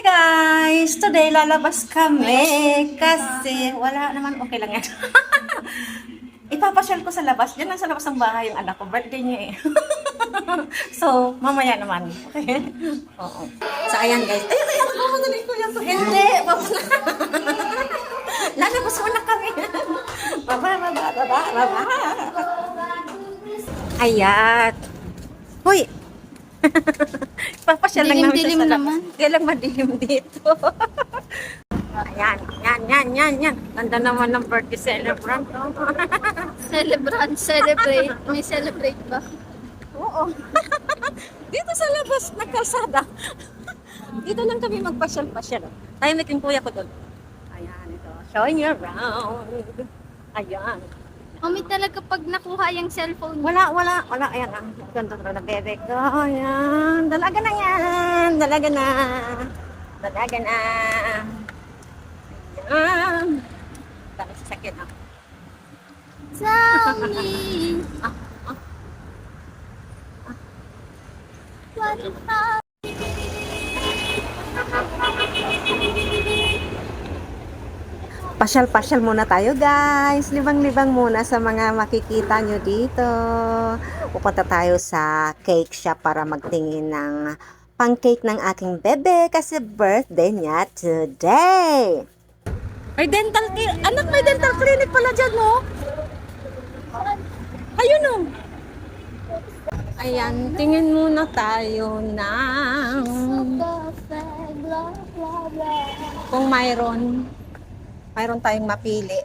Guys, today lalabas kami kasi wala naman, okay lang yan. Ipapasyal ko sa labas. Diyan lang sa labas ng bahay yung anak ko. Birthday niya eh. So, mamaya naman. Okay? Oo. So, ayan guys. Ayan, mamadali ko yan. Hindi, lalabas muna kami. Baba. Ayan. Hoy! Papasyal lang namin Dilim-dilim sa labas. naman. Kaya lang madilim dito. Ayan. Ganda naman ng birthday celebrant. Celebrate. May celebrate ba? Oo. Dito sa labas na kalsada. Dito lang kami magpasyal-pasyal. Tayo may kuya ko doon. Ayan, ito. Showing you around. Ayan. Mami talaga pag nakuha yung cellphone. Wala. Ayan, ganda na bebe ko. Ayan. Dalaga na yan. Dalaga na. Ayan. Dami sasakyan ako. Tell me. What if Pasyal-pasyal muna tayo guys. Libang-libang muna sa mga makikita nyo dito. Pupunta tayo sa cake shop para magtingin ng pancake ng aking bebe kasi birthday niya today. Ay, dental clinic. Anak, may dental clinic pala dyan, no? Ayun, no? Ayan, tingin muna tayo ng kung mayroon tayong mapili.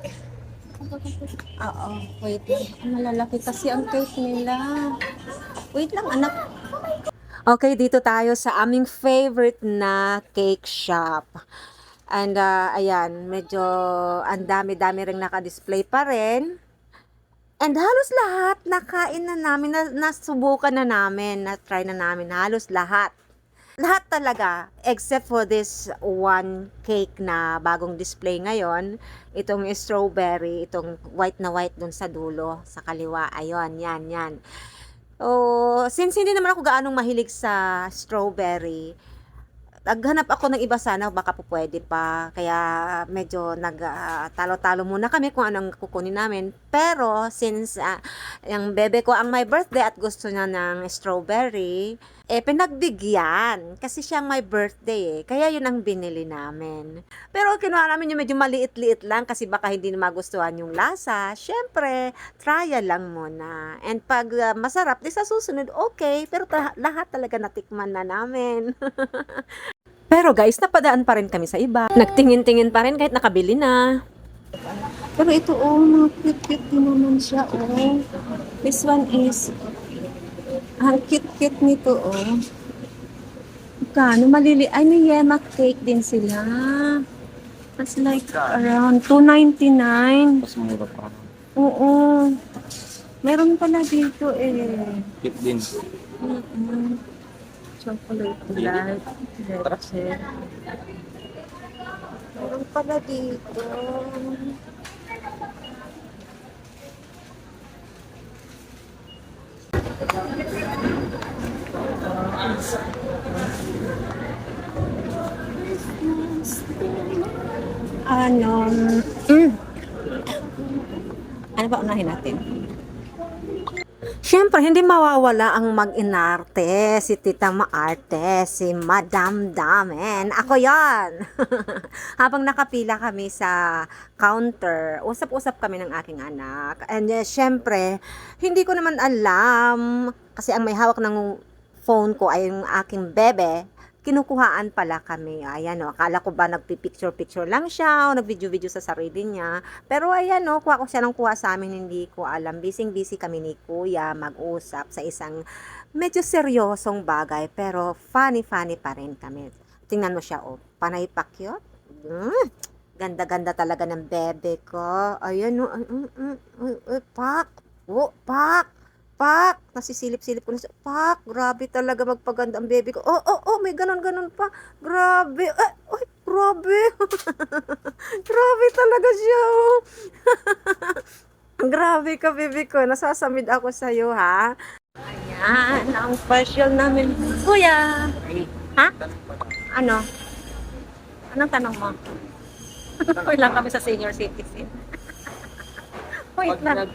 Oo, wait lang. Malalaki kasi ang cake nila. Wait lang, anak. Okay, dito tayo sa aming favorite na cake shop. And ayan, medyo ang dami-dami ring naka-display pa rin. And halos lahat nakain na namin, nasubukan na namin, na-try na namin, halos lahat. Lahat talaga, except for this one cake na bagong display ngayon. Itong strawberry, itong white na white dun sa dulo, sa kaliwa. Ayun, yan. Oh, since hindi naman ako gaanong mahilig sa strawberry, naghanap ako ng iba sana, baka po pwede pa. Kaya medyo talo-talo muna kami kung anong kukunin namin. Pero since yung bebe ko ang my birthday at gusto niya ng strawberry, pinagbigyan. Kasi siyang my birthday eh. Kaya yun ang binili namin. Pero kinuha namin yung medyo maliit-liit lang kasi baka hindi na magustuhan yung lasa. Syempre, trial lang muna. And pag masarap, di sa susunod, okay. Pero lahat talaga natikman na namin. Pero guys, napadaan pa rin kami sa iba. Nagtingin-tingin pa rin kahit nakabili na. Pero ito mga cute-cute din naman siya This one is ang cute-cute nito Kano ay may yema cake din sila. That's like around $2.99. Mas mura pa. Oo. Meron pala dito Cute din. Chocolate light. Leche. Meron pala dito. Ano ba unahin natin? Siyempre, hindi mawawala ang mag-inarte, si Tita Maarte, si Madam Damen. Ako yan! Habang nakapila kami sa counter, usap-usap kami ng aking anak. And siyempre, hindi ko naman alam, kasi ang may hawak ng phone ko ay yung aking bebe, kinukuhaan pala kami. Ayan akala ko ba nagpi-picture-picture lang siya o nag-video-video sa sarili niya. Pero ayan kuha ko siya ng kuha sa amin, hindi ko alam. Busy kami ni Kuya mag-usap sa isang medyo seryosong bagay. Pero funny pa rin kami. Tingnan mo siya panay pa cute. Ganda-ganda talaga ng bebe ko. Ayan pak. Pak, nasisilip-silip ko na siya. Pak, grabe talaga magpaganda ang baby ko. May ganon-ganon pa. Grabe. Grabe. Grabe talaga siya. Grabe ka, baby ko. Nasasamid ako sa'yo, ha? Ayan, ang passion namin. Kuya. Ha? Ano? Anong tanong mo? Wait lang kami sa senior citizen. Wait Pag lang. nag